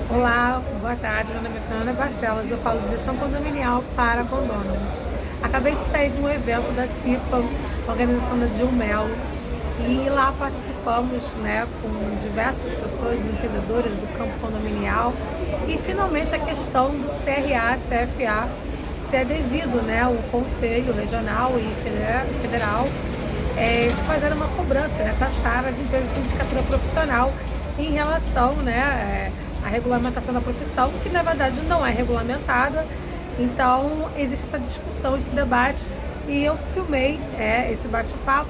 Olá, boa tarde. Meu nome é Fernanda Barcelos. Eu falo de gestão condominial para condôminos. Acabei de sair de um evento da CIPA, organização da Dil Melo, e lá participamos, com diversas pessoas, empreendedores do campo condominial, e finalmente a questão do CRA, CFA, se é devido, o Conselho Regional e Federal fazer uma cobrança, taxar as empresas de sindicatura profissional em relação, à regulamentação da profissão, que na verdade não é regulamentada. Então existe essa discussão, esse debate, e eu filmei esse bate-papo.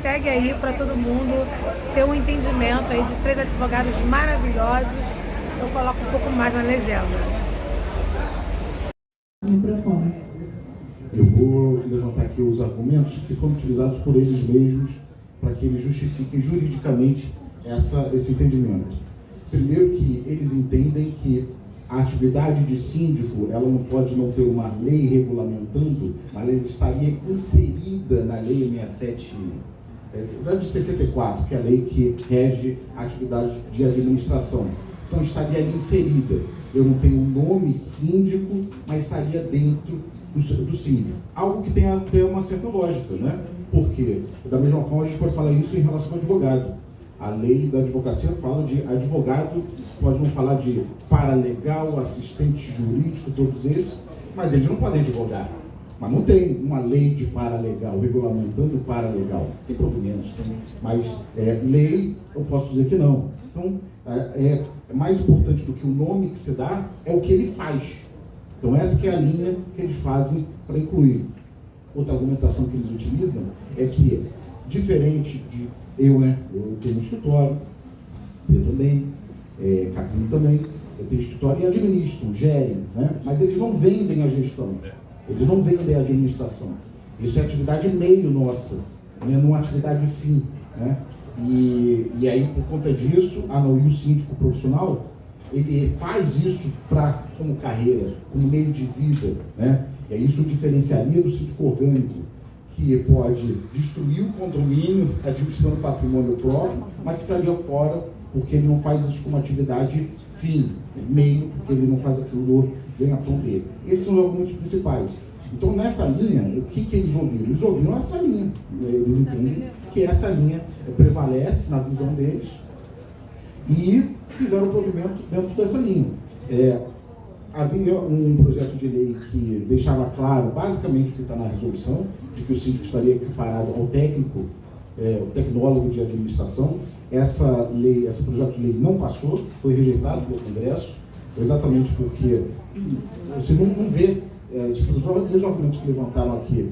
Segue aí para todo mundo ter um entendimento aí de 3 advogados maravilhosos. Eu coloco um pouco mais na legenda. Microfones. Eu vou levantar aqui os argumentos que foram utilizados por eles mesmos para que eles justifiquem juridicamente esse entendimento. Primeiro, que eles entendem que a atividade de síndico, ela não pode não ter uma lei regulamentando, mas ela estaria inserida na Lei 67 de 64, que é a lei que rege a atividade de administração. Então estaria ali inserida. Eu não tenho o nome síndico, mas estaria dentro do síndico. Algo que tem até uma certa lógica, Porque, da mesma forma, a gente pode falar isso em relação ao advogado. A lei da advocacia fala de advogado, pode não falar de paralegal, assistente jurídico, todos esses, mas eles não podem advogar. Mas não tem uma lei de paralegal, regulamentando o paralegal. Tem provimentos, mas lei, eu posso dizer que não. Então, mais importante do que o nome que se dá é o que ele faz. Então, essa que é a linha que eles fazem para incluir. Outra argumentação que eles utilizam é que, diferente de eu tenho um escritório, eu também, Caquinho também, eu tenho escritório e administro, gerem, mas eles não vendem a gestão. Eles não vendem a administração. Isso é atividade meio nossa, não é uma atividade fim. E aí, por conta disso, e o síndico profissional, ele faz isso como carreira, como meio de vida. E aí isso diferenciaria do síndico orgânico, que pode destruir o condomínio, administrando patrimônio próprio, mas ficaria fora, porque ele não faz isso como atividade fim, meio, porque ele não faz aquilo do ganha-pão dele. Esses são os argumentos principais. Então, nessa linha, o que eles ouviram? Eles ouviram essa linha. Eles entendem que essa linha prevalece na visão deles e fizeram o provimento dentro dessa linha. Havia um projeto de lei que deixava claro, basicamente, o que está na resolução, de que o síndico estaria equiparado ao técnico, o tecnólogo de administração. Esse projeto de lei não passou, foi rejeitado pelo Congresso, exatamente porque você não vê, os dois argumentos que levantaram aqui,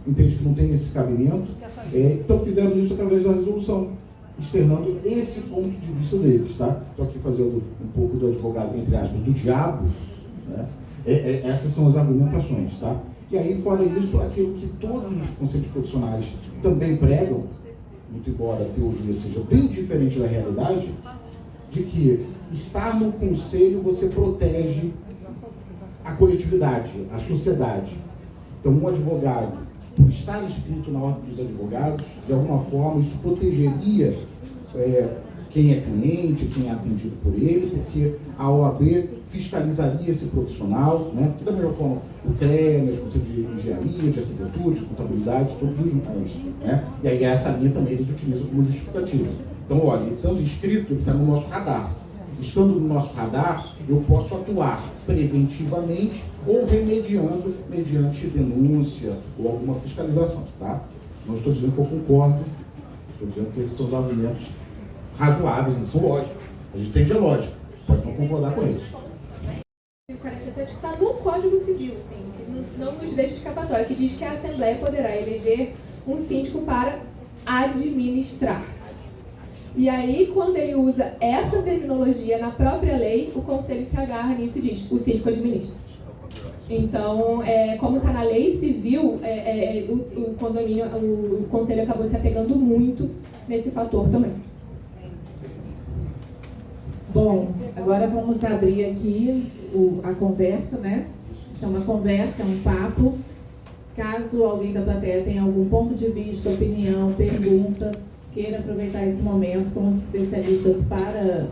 entende que não tem esse cabimento, então fizeram isso através da resolução, externando esse ponto de vista deles, Estou aqui fazendo um pouco do advogado, entre aspas, do diabo, essas são as argumentações, E aí, fora isso, aquilo que todos os conselhos profissionais também pregam, muito embora a teoria seja bem diferente da realidade, de que estar no conselho você protege a coletividade, a sociedade. Então, um advogado, por estar inscrito na ordem dos advogados, de alguma forma isso protegeria quem é cliente, quem é atendido por ele, porque a OAB fiscalizaria esse profissional, Da mesma forma, o CREA, os conselhos de engenharia, de arquitetura, de contabilidade, todos os nós, E aí essa linha também eles utilizam como justificativa. Então, olha, estando inscrito, ele está no nosso radar. Estando no nosso radar, eu posso atuar preventivamente ou remediando mediante denúncia ou alguma fiscalização, Não estou dizendo que eu concordo, estou dizendo que esses são os argumentos razoáveis, eles são lógicos. A gente tende a lógica, pode não concordar com eles. O 47 está no Código Civil, não nos deixa escapatória, que diz que a Assembleia poderá eleger um síndico para administrar. E aí, quando ele usa essa terminologia na própria lei, o Conselho se agarra nisso e diz, o síndico administra. Então, como está na lei civil, o Conselho acabou se apegando muito nesse fator também. Bom, agora vamos abrir aqui a conversa, Isso é uma conversa, é um papo. Caso alguém da plateia tenha algum ponto de vista, opinião, pergunta, queira aproveitar esse momento com os especialistas para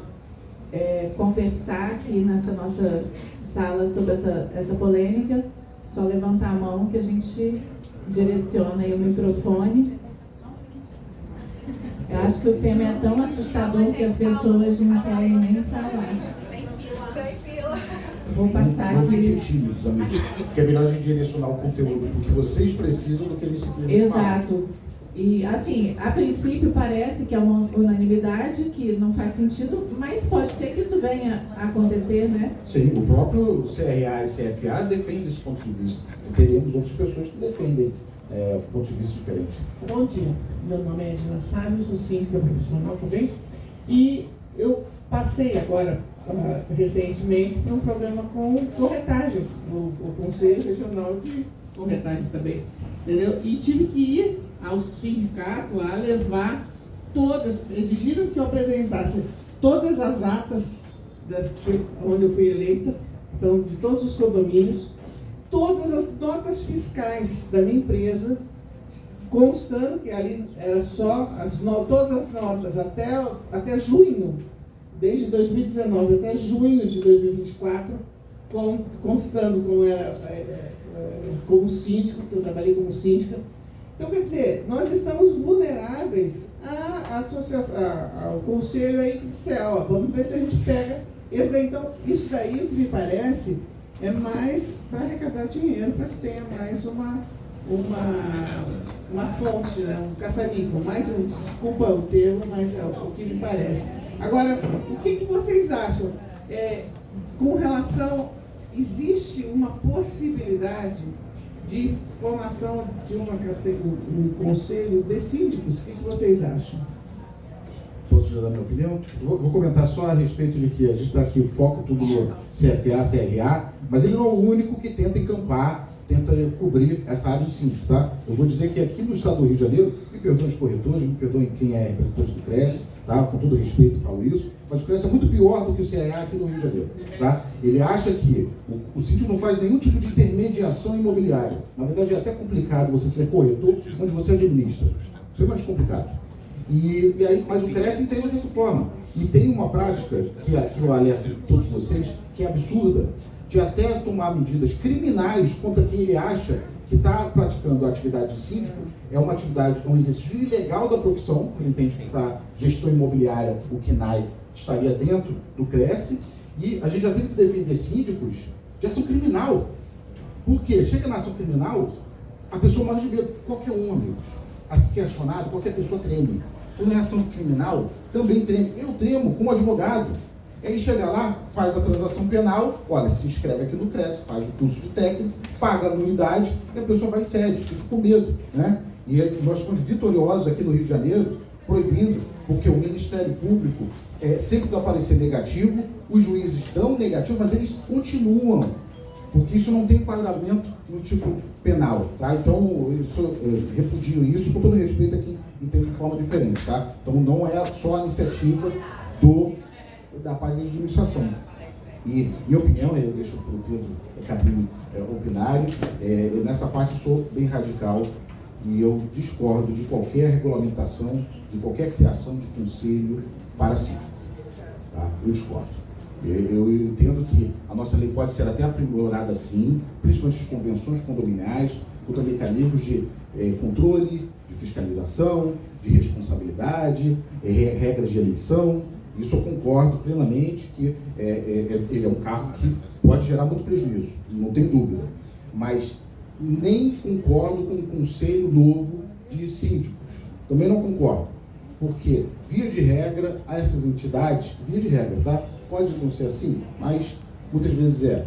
conversar aqui nessa nossa sala sobre essa polêmica, só levantar a mão que a gente direciona aí o microfone. Eu acho que o tema é tão assustador que as pessoas não querem nem falar. Sem fila. Vou passar Não aqui. fiquem tímidos, amigos, porque é melhor a gente direcionar o conteúdo porque vocês precisam do que eles simplesmente falam. Exato. E, assim, a princípio parece que é uma unanimidade, que não faz sentido, mas pode ser que isso venha a acontecer, né? Sim, o próprio CRA e CFA defende esse ponto de vista. E teremos outras pessoas que defendem pontos de vista diferentes. Bom dia, meu nome é Gina Salles, sou síndica profissional também, e eu passei agora, recentemente, para um programa com corretagem, no Conselho Regional de Corretagem também, entendeu? E tive que ir ao sindicato lá levar todas, exigiram que eu apresentasse todas as atas onde eu fui eleita, então, de todos os condomínios, todas as notas fiscais da minha empresa, constando que ali era só todas as notas até junho, desde 2019 até junho de 2024, constando como era como síndico, que eu trabalhei como síndica. Então, quer dizer, nós estamos vulneráveis ao conselho aí que disser, vamos ver se a gente pega esse daí. Então, isso daí, o que me parece, é mais para arrecadar dinheiro, para que tenha mais uma fonte, né? Um caça-níquel, desculpa o termo, mas é o que me parece. Agora, o que vocês acham? Com relação, existe uma possibilidade de formação de um conselho de síndicos? O que vocês acham? Posso já dar minha opinião? Vou comentar só a respeito de que a gente está aqui, o foco tudo no CFA, CRA, mas ele não é o único que tenta encampar, tenta cobrir essa área de síndico, tá? Eu vou dizer que aqui no estado do Rio de Janeiro, me perdoem os corretores, me perdoem quem é representante do CRES, tá? Com todo respeito falo isso, mas o CRES é muito pior do que o CRA aqui no Rio de Janeiro, tá? Ele acha que o síndico não faz nenhum tipo de intermediação imobiliária. Na verdade é até complicado você ser corretor onde você administra. Isso é mais complicado. E aí, mas o CRES entende dessa forma. E tem uma prática, que eu alerto todos vocês, que é absurda, de até tomar medidas criminais contra quem ele acha que está praticando a atividade de síndico, é uma atividade, um exercício ilegal da profissão, ele entende que gestão imobiliária, o CNAI, estaria dentro do CRES, e a gente já teve que defender síndicos de ação criminal. Por quê? Chega na ação criminal, a pessoa morre de medo, qualquer um, amigos. Assim que é acionado, qualquer pessoa treme. Quando é ação criminal, também treme. Eu tremo como advogado. Aí chega lá, faz a transação penal, olha, se inscreve aqui no CRES, faz o curso de técnico, paga a anuidade, e a pessoa vai e cede, fica com medo, né? E nós fomos vitoriosos aqui no Rio de Janeiro, proibindo, porque o Ministério Público sempre dá parecer negativo, os juízes dão negativo, mas eles continuam, porque isso não tem enquadramento no tipo penal, tá? Então, eu repudio isso, com todo respeito aqui, entendo de forma diferente, tá? Então, não é só a iniciativa da parte da administração. E, minha opinião, eu deixo para o Pedro Cabrinho opinar, nessa parte eu sou bem radical e eu discordo de qualquer regulamentação, de qualquer criação de conselho para síndico. Tá? Eu discordo. Eu entendo que a nossa lei pode ser até aprimorada sim, principalmente as convenções condominiais, com mecanismos de controle, de fiscalização, de responsabilidade, regras de eleição. Isso eu concordo plenamente que ele é um cargo que pode gerar muito prejuízo, não tem dúvida. Mas nem concordo com um conselho novo de síndicos. Também não concordo. Porque, via de regra, a essas entidades, via de regra, tá? Pode não ser assim, mas muitas vezes é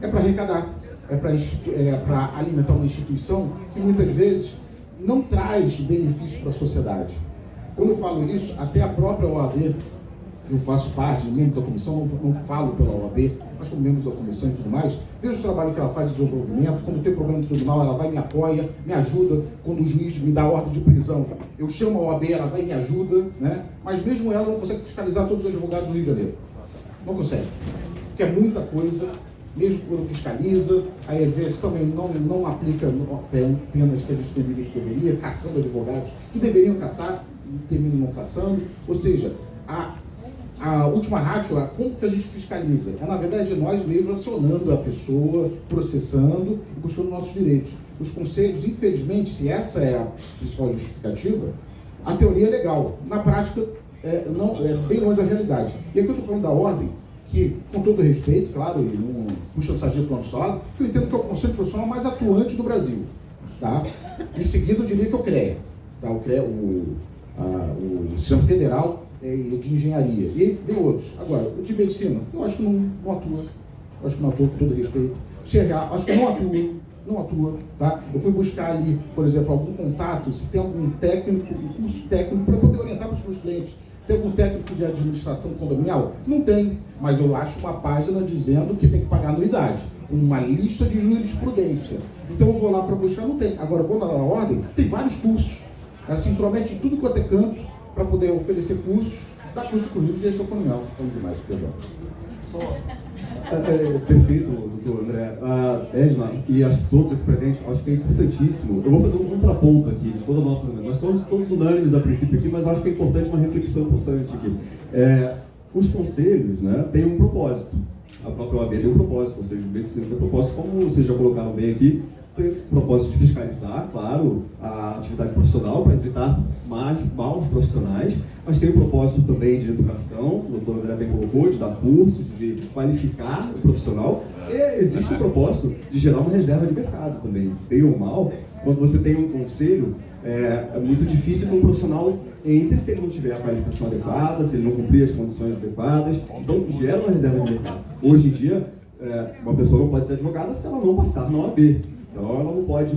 para arrecadar, é para alimentar uma instituição que muitas vezes não traz benefício para a sociedade. Quando eu falo isso, até a própria OAB, eu faço parte, membro da comissão, não falo pela OAB, mas como membro da comissão e tudo mais, vejo o trabalho que ela faz de desenvolvimento, quando tem problema no tribunal, ela vai e me apoia, me ajuda, quando o juiz me dá ordem de prisão, eu chamo a OAB, ela vai e me ajuda, né? Mas mesmo ela não consegue fiscalizar todos os advogados do Rio de Janeiro. Não consegue. Porque é muita coisa, mesmo quando fiscaliza, aí às vezes também não aplica penas que a gente deveria, caçando advogados que deveriam caçar, terminam não caçando, ou seja, a a última ratio, como que a gente fiscaliza? É, na verdade, nós mesmos acionando a pessoa, processando e buscando nossos direitos. Os conselhos, infelizmente, se essa é a principal justificativa, a teoria é legal. Na prática, não, é bem longe da realidade. E aqui eu estou falando da ordem, que, com todo respeito, claro, e não puxando sardinha para o nosso lado, que eu entendo que é o conselho profissional mais atuante do Brasil. Tá? Em seguida, eu diria que é o CREA, tá? O Sistema Federal de Engenharia, e tem outros. Agora, o de Medicina, eu acho que não atua. Eu acho que não atua, com todo respeito. O CRA, acho que não atua, tá? Eu fui buscar ali, por exemplo, algum contato, se tem algum técnico, um curso técnico, para poder orientar para os meus clientes. Tem algum técnico de administração condominial? Não tem, mas eu acho uma página dizendo que tem que pagar anuidade, uma lista de jurisprudência. Então eu vou lá para buscar, não tem. Agora eu vou na ordem, tem vários cursos. Ela se intromete em tudo quanto é canto para poder oferecer cursos, dá curso inclusive de gestão condominial. Falando demais, perdão. Perfeito, doutor André. Edna, e acho que todos aqui presentes, acho que é importantíssimo. Eu vou fazer um contraponto aqui de toda a nossa... Nós somos todos unânimes a princípio aqui, mas acho que é importante uma reflexão importante aqui. Os conselhos, né, têm um propósito. A própria OAB tem um propósito, o Conselho de Medicina tem um propósito, como vocês já colocaram bem aqui, tem o propósito de fiscalizar, claro, a atividade profissional para evitar maus profissionais, mas tem o propósito também de educação, o doutor André bem colocou, de dar cursos, de qualificar o profissional, e existe o propósito de gerar uma reserva de mercado também, bem ou mal. Quando você tem um conselho, é muito difícil que um profissional entre se ele não tiver a qualificação adequada, se ele não cumprir as condições adequadas, então gera uma reserva de mercado. Hoje em dia, uma pessoa não pode ser advogada se ela não passar na OAB. Então, ela não pode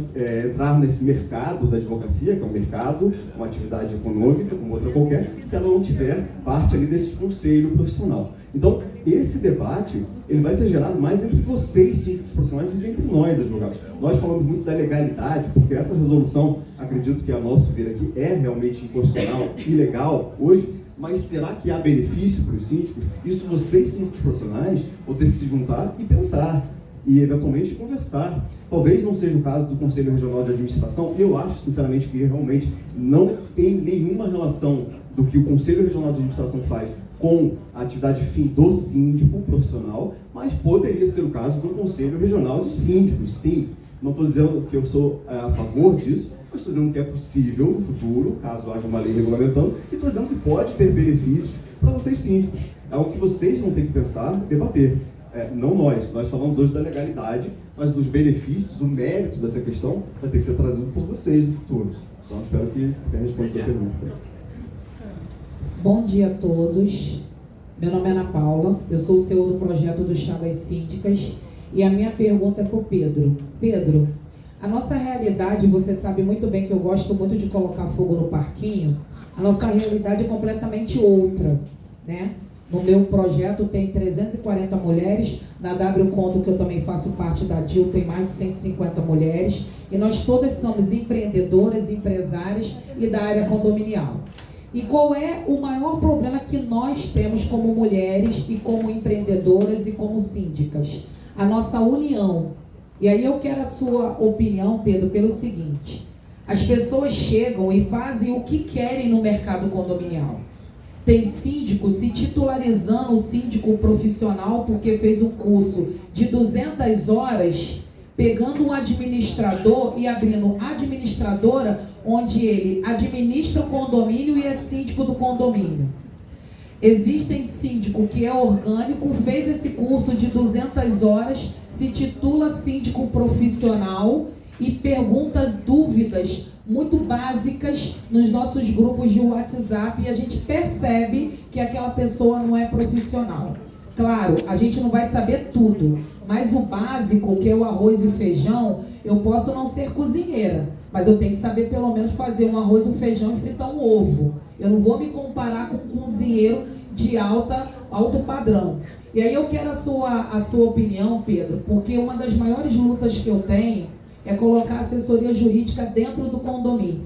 entrar nesse mercado da advocacia, que é um mercado, uma atividade econômica, como outra qualquer, se ela não tiver parte ali desse conselho profissional. Então, esse debate, ele vai ser gerado mais entre vocês, síndicos profissionais, do que entre nós, advogados. Nós falamos muito da legalidade, porque essa resolução, acredito que a nosso ver aqui, é realmente inconstitucional, ilegal hoje, mas será que há benefício para os síndicos? Isso vocês, síndicos profissionais, vão ter que se juntar e pensar. E eventualmente conversar. Talvez não seja o caso do Conselho Regional de Administração. Eu acho, sinceramente, que realmente não tem nenhuma relação do que o Conselho Regional de Administração faz com a atividade fim do síndico profissional, mas poderia ser o caso do Conselho Regional de Síndicos, sim. Não estou dizendo que eu sou a favor disso, mas estou dizendo que é possível no futuro, caso haja uma lei regulamentando, e estou dizendo que pode ter benefícios para vocês síndicos. É algo que vocês vão ter que pensar, debater. Não nós falamos hoje da legalidade, mas dos benefícios, do mérito dessa questão vai ter que ser trazido por vocês no futuro. Então espero que tenha respondido a pergunta. Bom dia a todos, meu nome é Ana Paula, eu sou o CEO do projeto do Chagas Síndicas e a minha pergunta é para o Pedro. Pedro, a nossa realidade, você sabe muito bem que eu gosto muito de colocar fogo no parquinho, a nossa realidade é completamente outra, né? No meu projeto tem 340 mulheres, na W Conto, que eu também faço parte da DIL, tem mais de 150 mulheres, e nós todas somos empreendedoras, empresárias e da área condominial. E qual é o maior problema que nós temos como mulheres e como empreendedoras e como síndicas? A nossa união. E aí eu quero a sua opinião, Pedro, pelo seguinte: as pessoas chegam e fazem o que querem no mercado condominial. Tem síndico se titularizando o síndico profissional porque fez um curso de 200 horas, pegando um administrador e abrindo administradora, onde ele administra o condomínio e é síndico do condomínio. Existem síndico que é orgânico, fez esse curso de 200 horas, se titula síndico profissional e pergunta dúvidas muito básicas nos nossos grupos de WhatsApp e a gente percebe que aquela pessoa não é profissional. Claro, a gente não vai saber tudo, mas o básico, que é o arroz e feijão, eu posso não ser cozinheira, mas eu tenho que saber pelo menos fazer um arroz, um feijão e fritar um ovo. Eu não vou me comparar com um cozinheiro de alto padrão. E aí eu quero a sua opinião, Pedro, porque uma das maiores lutas que eu tenho é colocar assessoria jurídica dentro do condomínio.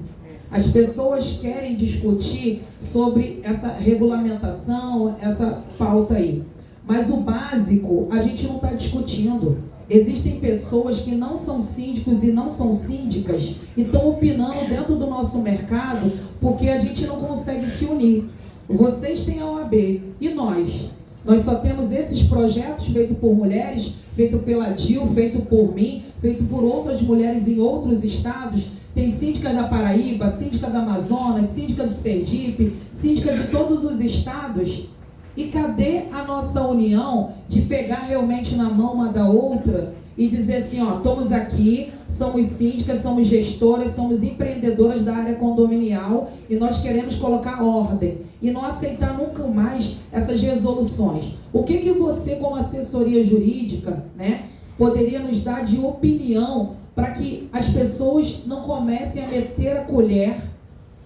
As pessoas querem discutir sobre essa regulamentação, essa pauta aí. Mas o básico a gente não está discutindo. Existem pessoas que não são síndicos e não são síndicas e estão opinando dentro do nosso mercado porque a gente não consegue se unir. Vocês têm a OAB e nós? Nós só temos esses projetos feitos por mulheres, feito pela DIL, feito por mim, feito por outras mulheres em outros estados. Tem síndica da Paraíba, síndica da Amazonas, síndica do Sergipe, síndica de todos os estados. E cadê a nossa união de pegar realmente na mão uma da outra e dizer assim, ó, estamos aqui, somos síndicas, somos gestoras, somos empreendedoras da área condominial e nós queremos colocar ordem e não aceitar nunca mais essas resoluções. O que você, como assessoria jurídica, né, poderia nos dar de opinião para que as pessoas não comecem a meter a colher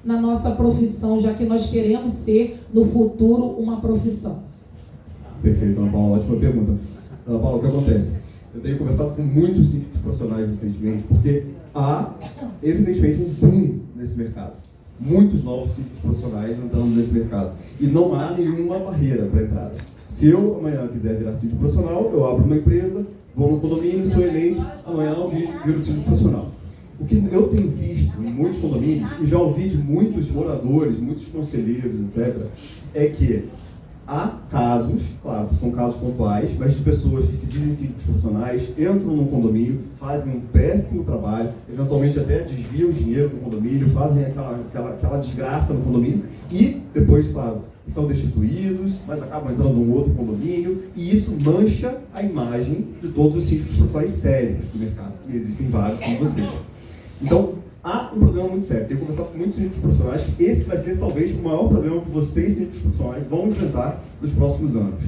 na nossa profissão, já que nós queremos ser, no futuro, uma profissão? Perfeito, Ana Paula, ótima pergunta. Ana Paula, o que acontece? Eu tenho conversado com muitos síndicos profissionais recentemente, porque há, evidentemente, um boom nesse mercado. Muitos novos síndicos profissionais entrando nesse mercado. E não há nenhuma barreira para a entrada. Se eu amanhã quiser virar síndico profissional, eu abro uma empresa, vou no condomínio, sou eleito, amanhã eu viro síndico profissional. O que eu tenho visto em muitos condomínios, e já ouvi de muitos moradores, muitos conselheiros, etc., é que há casos, claro, são casos pontuais, mas de pessoas que se dizem síndicos profissionais, entram num condomínio, fazem um péssimo trabalho, eventualmente até desviam dinheiro do condomínio, fazem aquela desgraça no condomínio e depois, claro, são destituídos, mas acabam entrando num outro condomínio e isso mancha a imagem de todos os síndicos profissionais sérios do mercado. E existem vários como vocês. Então, há um problema muito sério. Tenho conversado com muitos síndicos profissionais que esse vai ser talvez o maior problema que vocês, síndicos profissionais, vão enfrentar nos próximos anos.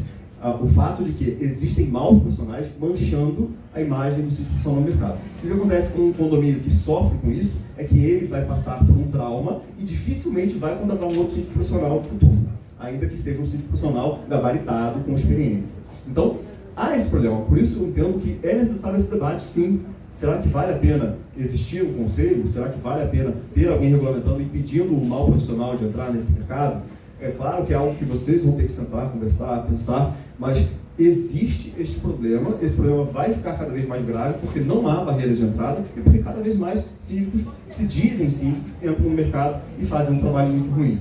O fato de que existem maus profissionais manchando a imagem do síndico profissional no mercado. E o que acontece com um condomínio que sofre com isso é que ele vai passar por um trauma e dificilmente vai contratar um outro síndico profissional no futuro, ainda que seja um síndico profissional gabaritado, com experiência. Então, há esse problema. Por isso eu entendo que é necessário esse debate, sim. Será que vale a pena existir um conselho? Será que vale a pena ter alguém regulamentando e impedindo o mau profissional de entrar nesse mercado? É claro que é algo que vocês vão ter que sentar, conversar, pensar, mas existe este problema, esse problema vai ficar cada vez mais grave porque não há barreira de entrada e porque cada vez mais síndicos que se dizem síndicos entram no mercado e fazem um trabalho muito ruim.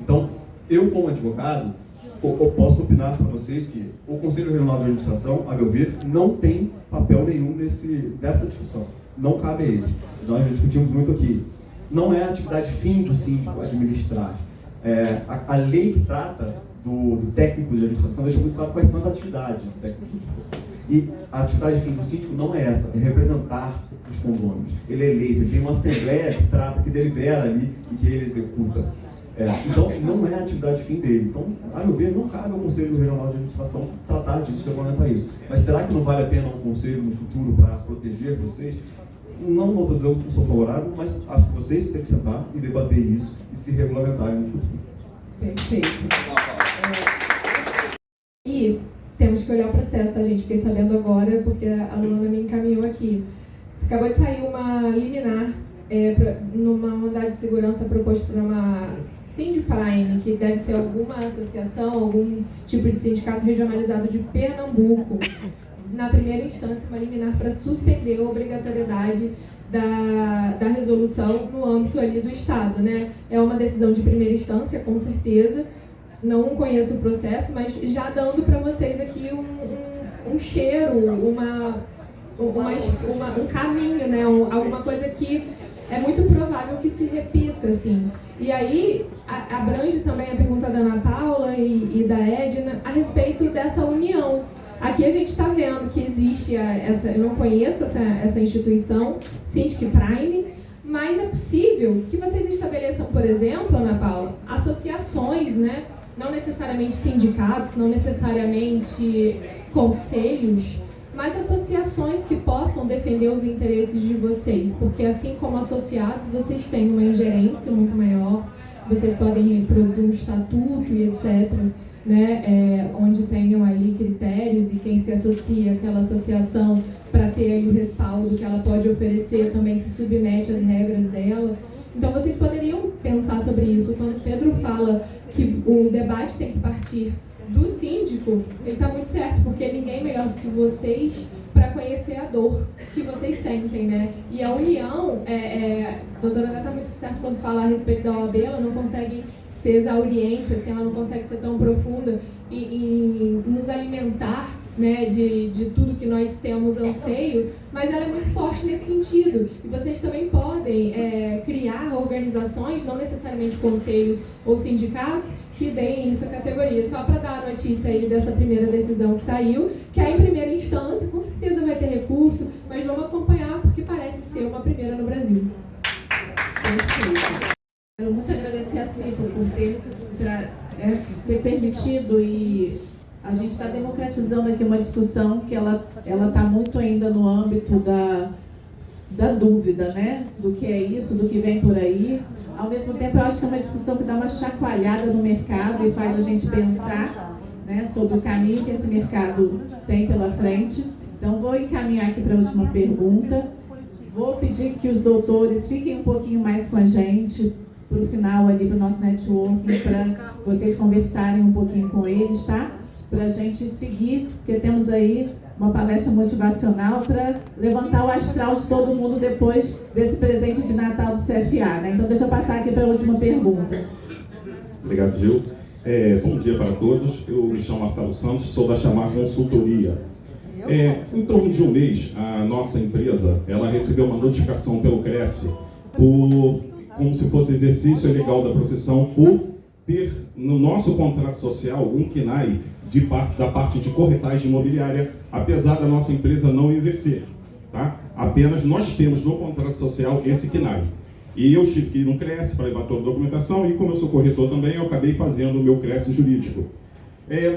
Então, eu como advogado, eu posso opinar para vocês que o Conselho Regional de Administração, a meu ver, não tem papel nenhum nessa discussão. Não cabe a eles. Nós já discutimos muito aqui. Não é a atividade fim do síndico administrar. A lei que trata do técnico de administração deixa muito claro quais são as atividades do técnico de administração. E a atividade fim do síndico não é essa, é representar os condôminos. Ele é eleito, ele tem uma assembleia que trata, que delibera ali e que ele executa. Então, não é a atividade fim dele. Então, a meu ver, não cabe ao Conselho Regional de Administração tratar disso, regulamentar isso. Mas será que não vale a pena um conselho no futuro para proteger vocês? Não estou dizendo que sou favorável, mas acho que vocês têm que sentar e debater isso e se regulamentarem no futuro. Perfeito. E temos que olhar o processo, tá, gente? Fiquei sabendo agora, porque a Luana me encaminhou aqui. Acabou de sair uma liminar numa mandado de segurança proposto por uma Sindprime, que deve ser alguma associação, algum tipo de sindicato regionalizado de Pernambuco, na primeira instância, uma liminar para suspender a obrigatoriedade da resolução no âmbito ali do Estado, né? É uma decisão de primeira instância, com certeza, não conheço o processo, mas já dando para vocês aqui um cheiro, um caminho, né? Alguma coisa que é muito provável que se repita, assim. E aí, abrange também a pergunta da Ana Paula e da Edna a respeito dessa união. Aqui a gente está vendo que existe eu não conheço essa instituição, Sindprime, mas é possível que vocês estabeleçam, por exemplo, Ana Paula, associações, né? Não necessariamente sindicatos, não necessariamente conselhos, mas associações que possam defender os interesses de vocês, porque assim como associados, vocês têm uma ingerência muito maior, vocês podem produzir um estatuto e etc., né, onde tenham aí critérios e quem se associa àquela associação para ter aí o respaldo que ela pode oferecer também se submete às regras dela. Então vocês poderiam pensar sobre isso. Quando Pedro fala que o debate tem que partir do síndico, ele está muito certo, porque ninguém é melhor do que vocês para conhecer a dor que vocês sentem, né? E a união, a doutora Ana está muito certo quando fala a respeito da OAB, ela não consegue ser exauriente, assim, ela não consegue ser tão profunda e nos alimentar, né, de tudo que nós temos anseio, mas ela é muito forte nesse sentido. E vocês também podem criar organizações, não necessariamente conselhos ou sindicatos, que deem isso a categoria. Só para dar a notícia aí dessa primeira decisão que saiu, que aí em primeira instância com certeza vai ter recurso, mas vamos acompanhar porque parece ser uma primeira no Brasil. Quero muito agradecer a CIPA por ter permitido, e a gente está democratizando aqui uma discussão que ela está muito ainda no âmbito da dúvida, né? Do que é isso, do que vem por aí. Ao mesmo tempo, eu acho que é uma discussão que dá uma chacoalhada no mercado e faz a gente pensar, né, sobre o caminho que esse mercado tem pela frente. Então, vou encaminhar aqui para a última pergunta. Vou pedir que os doutores fiquem um pouquinho mais com a gente para o final ali, para o nosso networking, para vocês conversarem um pouquinho com eles, tá? Para a gente seguir, porque temos aí uma palestra motivacional para levantar o astral de todo mundo depois desse presente de Natal do CFA, né? Então, deixa eu passar aqui para a última pergunta. Obrigado, Gil. Bom dia para todos. Eu me chamo Marcelo Santos, sou da Chamar Consultoria. Em torno de um mês, a nossa empresa ela recebeu uma notificação pelo Cresce como se fosse exercício ilegal da profissão por ter no nosso contrato social um KNAI da parte de corretagem imobiliária, apesar da nossa empresa não exercer. Tá? Apenas nós temos no contrato social esse KNAI. E eu tive que ir no Cresce para levar toda a documentação e como eu sou corretor também, eu acabei fazendo o meu Cresce jurídico.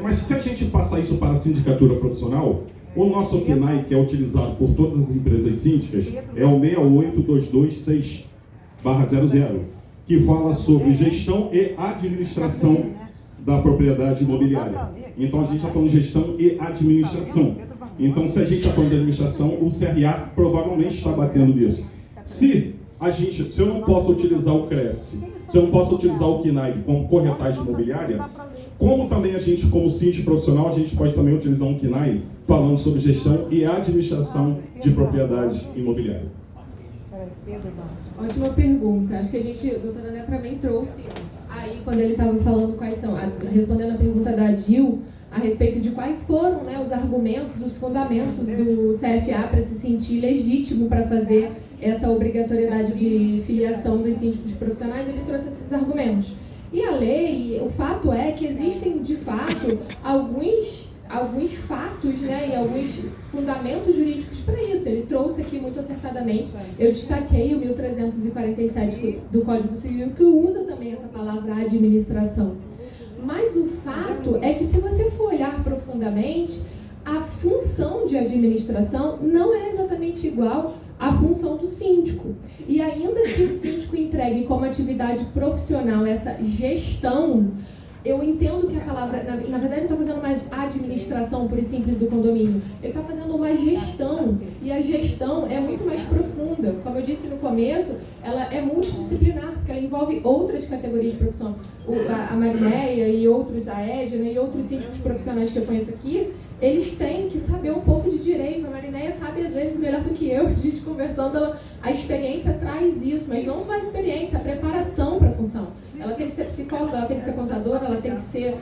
Mas se a gente passar isso para a sindicatura profissional, o nosso KNAI, que é utilizado por todas as empresas síndicas, é o 68226/00, que fala sobre gestão e administração da propriedade imobiliária. Então, a gente está falando de gestão e administração. Então, se a gente está falando de administração, o CRA provavelmente está batendo nisso. Se eu não posso utilizar o Cresce, se eu não posso utilizar o KNAI como corretagem imobiliária, como também a gente, como síndico profissional, a gente pode também utilizar um KNAI falando sobre gestão e administração de propriedade imobiliária. Ótima pergunta. Acho que a doutora André também trouxe aí, quando ele estava falando respondendo a pergunta da Dil, a respeito de quais foram, né, os argumentos, os fundamentos do CFA para se sentir legítimo para fazer essa obrigatoriedade de filiação dos síndicos profissionais, ele trouxe esses argumentos. E a lei, o fato é que existem, de fato, alguns fatos, né, e alguns fundamentos jurídicos para isso. Ele trouxe aqui muito acertadamente. Eu destaquei o 1347 do Código Civil, que usa também essa palavra administração. Mas o fato é que, se você for olhar profundamente, a função de administração não é exatamente igual à função do síndico. E ainda que o síndico entregue como atividade profissional essa gestão, eu entendo que a palavra, na verdade, ele está fazendo uma administração pura e simples do condomínio. Ele está fazendo uma gestão, e a gestão é muito mais profunda. Como eu disse no começo, ela é multidisciplinar, porque ela envolve outras categorias de profissão. A Marinéia e outros, a Edna e outros síndicos profissionais que eu conheço aqui, eles têm que saber um pouco de direito. A Marinéia sabe, às vezes, melhor do que eu, a gente conversando, a experiência traz isso, mas não só a experiência, a preparação para a função. Ela tem que ser psicóloga, ela tem que ser contadora, ela tem que ser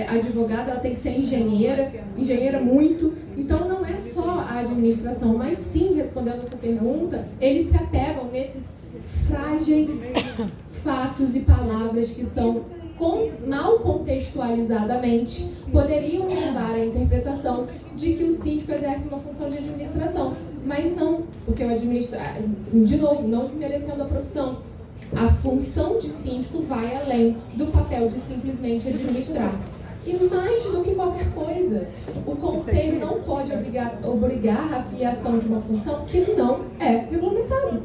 advogada, ela tem que ser engenheira muito. Então, não é só a administração, mas sim, respondendo a sua pergunta, eles se apegam nesses frágeis fatos e palavras que são, mal contextualizadamente, poderiam levar à interpretação de que o síndico exerce uma função de administração. Mas não, porque de novo, não desmerecendo a profissão, a função de síndico vai além do papel de simplesmente administrar. E mais do que qualquer coisa, o conselho não pode obrigar a filiação de uma função que não é regulamentada.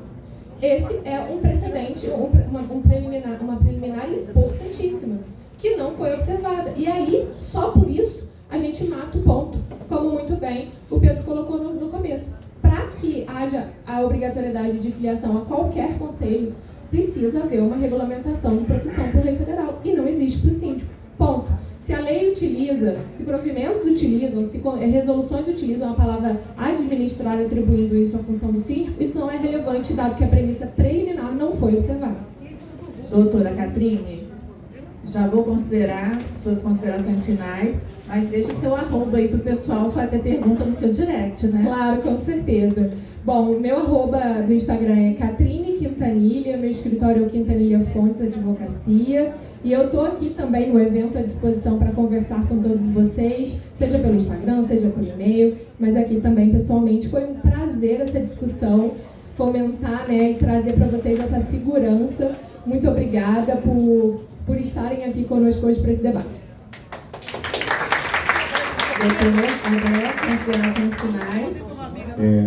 Esse é um precedente, uma preliminar importantíssima, que não foi observada. E aí, só por isso, a gente mata o ponto, como muito bem o Pedro colocou no começo. Para que haja a obrigatoriedade de filiação a qualquer conselho, precisa haver uma regulamentação de profissão por lei federal, e não existe para o síndico. Ponto. Se a lei utiliza, se provimentos utilizam, se resoluções utilizam a palavra administrar atribuindo isso à função do síndico, isso não é relevante, dado que a premissa preliminar não foi observada. Doutora Catrine, Já vou considerar suas considerações finais, mas deixa seu arroba aí para o pessoal fazer pergunta no seu direct, né? Claro, com certeza. Bom, o meu arroba do Instagram é Catrine Quintanilha, meu escritório é o Quintanilha Fontes Advocacia, e eu estou aqui também no evento à disposição para conversar com todos vocês, seja pelo Instagram, seja por e-mail, mas aqui também pessoalmente. Foi um prazer essa discussão, fomentar, né, e trazer para vocês essa segurança. Muito obrigada por estarem aqui conosco hoje para esse debate. André, considerações finais.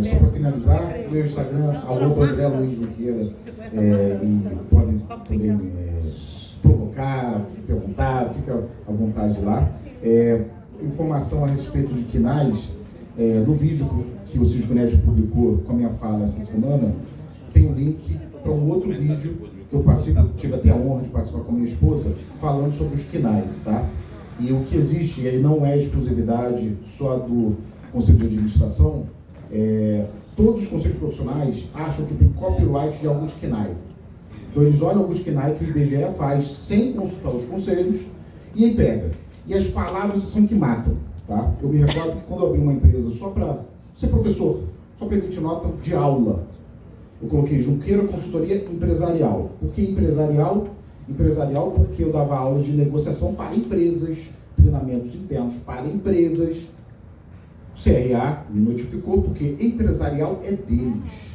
Só para finalizar, meu Instagram, @André Luiz Junqueira, e podem também provocar, perguntar, fica à vontade lá. Informação a respeito de KNAIs, no vídeo que o Cícero Neves publicou com a minha fala essa semana, tem um link para um outro vídeo que eu tive até a honra de participar com a minha esposa, falando sobre os KNAI, tá? E o que existe, e aí não é exclusividade só do Conselho de Administração, todos os conselhos profissionais acham que tem copyright de alguns KNAI. Então eles olham alguns KNAI que o IBGE faz sem consultar os conselhos e aí pega. E as palavras são que matam, tá? Eu me recordo que quando eu abri uma empresa só para ser professor, só para emitir nota de aula, eu coloquei Junqueira Consultoria Empresarial. Por que empresarial? Empresarial porque eu dava aulas de negociação para empresas, treinamentos internos para empresas. O CRA me notificou porque empresarial é deles.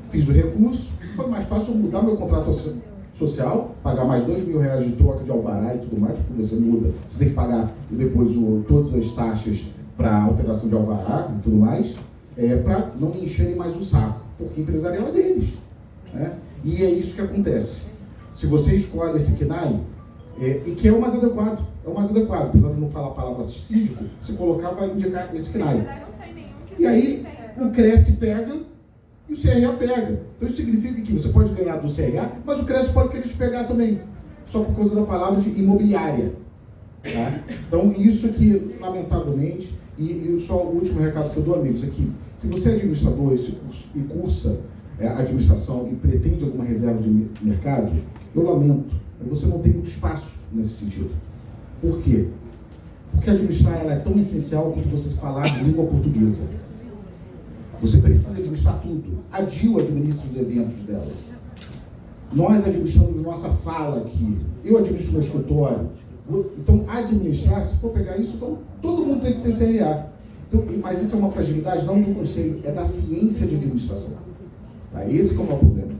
Fiz o recurso, foi mais fácil mudar meu contrato social, pagar mais R$2.000 de troca de alvará e tudo mais, porque você muda, você tem que pagar depois todas as taxas para alteração de alvará e tudo mais, para não me encherem mais o saco, porque empresarial é deles, né? E é isso que acontece. Se você escolhe esse KNAI, e que é o mais adequado, apesar de não falar a palavra síndico, se colocar vai indicar esse KNAI. E aí o CRES pega e o CRA pega. Então isso significa que você pode ganhar do CRA, mas o CRES pode querer te pegar também, só por causa da palavra de imobiliária. Tá? Então isso que, lamentavelmente, e só o último recado que eu dou, amigos, é que se você é administrador e cursa administração e pretende alguma reserva de mercado, eu lamento, você não tem muito espaço nesse sentido. Por quê? Porque administrar ela é tão essencial quanto você falar a língua portuguesa. Você precisa administrar tudo. A DIL administra os eventos dela. Nós administramos nossa fala aqui. Eu administro meu escritório. Então, administrar, se for pegar isso, então, todo mundo tem que ter CRA. Então, mas isso é uma fragilidade não do conselho, é da ciência de administração. Tá? Esse que é o meu problema.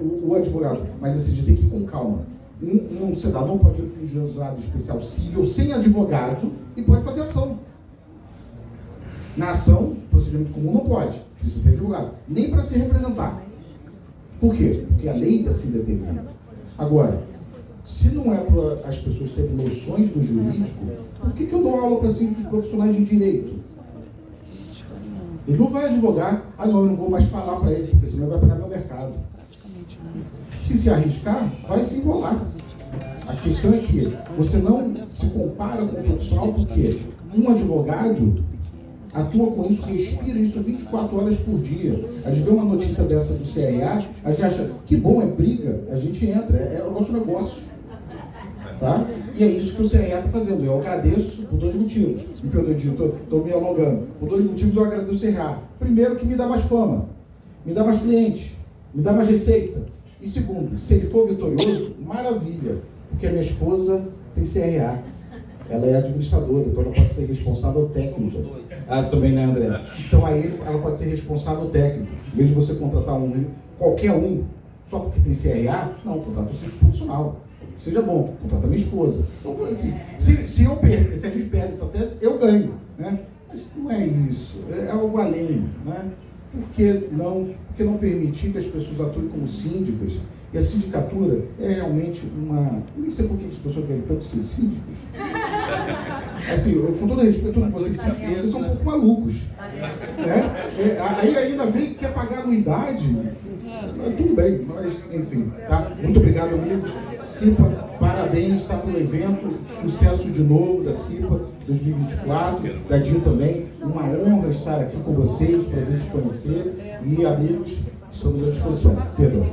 O advogado, mas assim, a gente tem que ir com calma. Um cidadão pode ir para um juizado especial civil sem advogado e pode fazer ação. Na ação, procedimento comum não pode, precisa ter advogado, nem para se representar. Por quê? Porque a lei assim determina. Agora, se não é para as pessoas terem noções do jurídico, por que eu dou aula para síndicos profissionais de direito? Ele não vai advogar, eu não vou mais falar para ele, porque senão ele vai pegar meu mercado. Se arriscar, vai se enrolar. A questão é que você não se compara com o profissional, porque um advogado atua com isso, respira isso 24 horas por dia. A gente vê uma notícia dessa do CRA, a gente acha que bom, é briga, a gente entra, é o nosso negócio. Tá? E é isso que o CRA está fazendo. Eu agradeço por 2 motivos. Me perdoe, estou me alongando. Por 2 motivos eu agradeço o CRA. Primeiro, que me dá mais fama, me dá mais cliente, me dá mais receita. E segundo, se ele for vitorioso, maravilha, porque a minha esposa tem CRA. Ela é administradora, então ela pode ser responsável técnica. Também, né, André? Então aí ela pode ser responsável técnico. Em vez de você contratar qualquer um, só porque tem CRA, não, contrata o seu profissional. Que seja bom, contrata a minha esposa. Então, assim, se a gente perde essa tese, eu ganho. Né? Mas não é isso, é algo além. Né? Por que não permitir que as pessoas atuem como síndicas? E a sindicatura é realmente uma... Nem sei por que as pessoas querem tanto ser síndicos. Assim, com todo respeito a vocês síndicos, vocês são um pouco malucos. Né? Aí ainda vem que quer pagar anuidade. Tudo bem, mas enfim. Tá? Muito obrigado, amigos. CIPA, parabéns, tá, pelo evento. Sucesso de novo da CIPA 2024. Da DIL também. Uma honra estar aqui com vocês, prazer te conhecer. E, amigos, estamos à disposição. Pedro.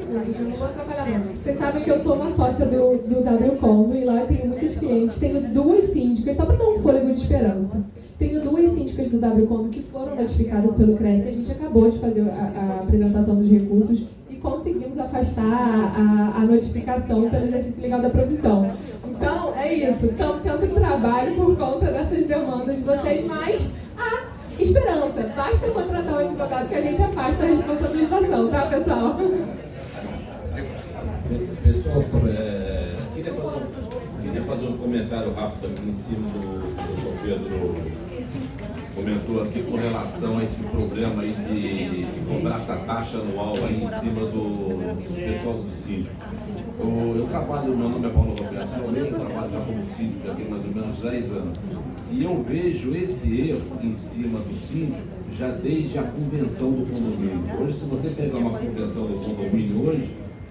segundos, eu não vou atrapalhar não. Vocês sabem que eu sou uma sócia do WCondo e lá eu tenho muitos clientes, tenho 2 síndicas, só para dar um fôlego de esperança. Tenho 2 síndicas do WCondo que foram notificadas pelo CRES, a gente acabou de fazer a apresentação dos recursos e conseguimos afastar a notificação pelo exercício legal da provisão. Então, é isso, estamos tendo trabalho por conta dessas demandas de vocês, mas esperança, basta contratar um advogado que a gente afasta a responsabilização, tá, pessoal? Pessoal, queria fazer um comentário rápido aqui em cima do que o Pedro comentou aqui com relação a esse problema aí de cobrar essa taxa anual aí em cima do pessoal do síndico. Eu trabalho, meu nome é Paulo Roberto, eu trabalho como síndico já tem mais ou menos 10 anos. E eu vejo esse erro em cima do síndico já desde a convenção do condomínio. Hoje, se você pegar uma convenção do condomínio hoje,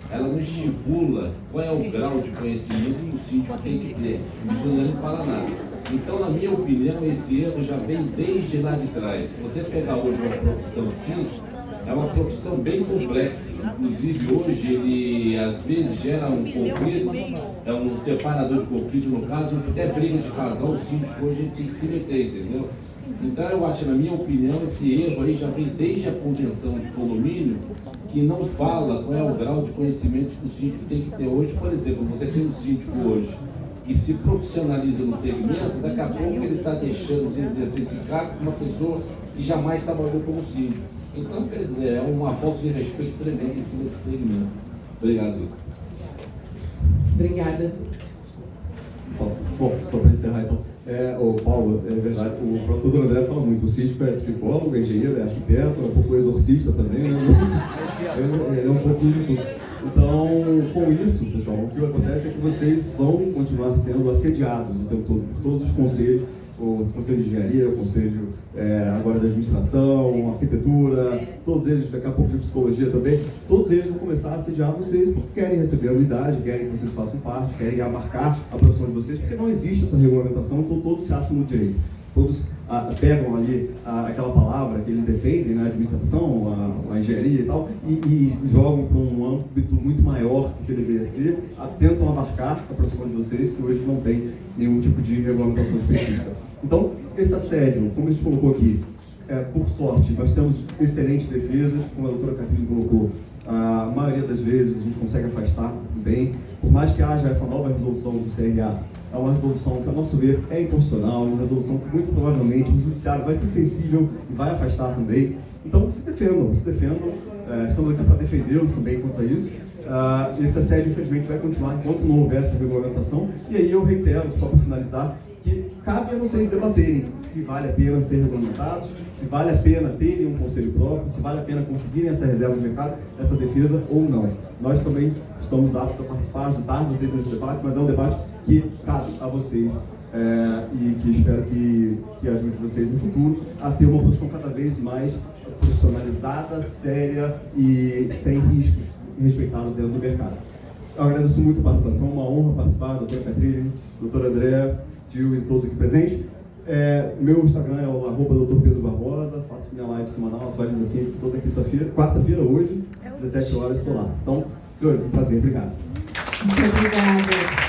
ela não estipula qual é o grau de conhecimento que o síndico tem que ter, vigilante do Paraná. Então, na minha opinião, esse erro já vem desde lá de trás. Se você pegar hoje uma profissão síndico, é uma profissão bem complexa. Inclusive, hoje, ele às vezes gera um conflito, é um separador de conflito, no caso, até briga de casal, o síndico hoje ele tem que se meter, entendeu? Então, eu acho, na minha opinião, esse erro aí já vem desde a convenção de condomínio, que não fala qual é o grau de conhecimento que o síndico tem que ter hoje. Por exemplo, você tem um síndico hoje que se profissionaliza no segmento, daqui a pouco ele está deixando de exercer esse cargo com uma pessoa que jamais trabalhou como síndico. Então, quer dizer, é uma falta de respeito tremenda em cima desse segmento. Obrigado. Obrigada. Bom, só para encerrar então, Paulo, é verdade, o doutor André fala muito, o síndico é psicólogo, é engenheiro, é arquiteto, é um pouco exorcista também, né? Ele é um pouquinho de tudo. Então, com isso, pessoal, o que acontece é que vocês vão continuar sendo assediados o tempo todo por todos os conselhos, o Conselho de Engenharia, o Conselho agora de Administração, Arquitetura, todos eles, daqui a pouco de Psicologia também, todos eles vão começar a assediar vocês porque querem receber a unidade, querem que vocês façam parte, querem abarcar a profissão de vocês, porque não existe essa regulamentação, então todos se acham no direito. Todos pegam ali aquela palavra que eles defendem, né, a administração, a engenharia e tal, e jogam para um âmbito muito maior do que deveria ser, tentam abarcar a profissão de vocês, que hoje não tem nenhum tipo de regulamentação específica. Então, esse assédio, como a gente colocou aqui, por sorte, nós temos excelentes defesas, como a doutora Catarina colocou, a maioria das vezes a gente consegue afastar bem, por mais que haja essa nova resolução do CRA, é uma resolução que, a nosso ver, é inconstitucional, uma resolução que muito provavelmente o judiciário vai ser sensível e vai afastar também. Então, se defendam, estamos aqui para defendê-los também quanto a isso. Esse assédio, infelizmente, vai continuar enquanto não houver essa regulamentação. E aí eu reitero, só para finalizar, que cabe a vocês debaterem se vale a pena ser regulamentados, se vale a pena terem um conselho próprio, se vale a pena conseguirem essa reserva de mercado, essa defesa ou não. Nós também estamos aptos a participar, ajudar vocês nesse debate, mas é um debate que cabe a vocês e que espero que ajude vocês no futuro a ter uma profissão cada vez mais profissionalizada, séria e sem riscos, respeitada dentro do mercado. Eu agradeço muito a participação, uma honra participar, doutora Catrine, doutor André, Gil e todos aqui presentes. Meu Instagram é o @Dr. Pedro Barbosa, faço minha live semanal, atualiza assim toda quinta-feira, quarta-feira hoje, 17 horas estou lá. Então, senhores, um prazer, obrigado. Muito obrigada.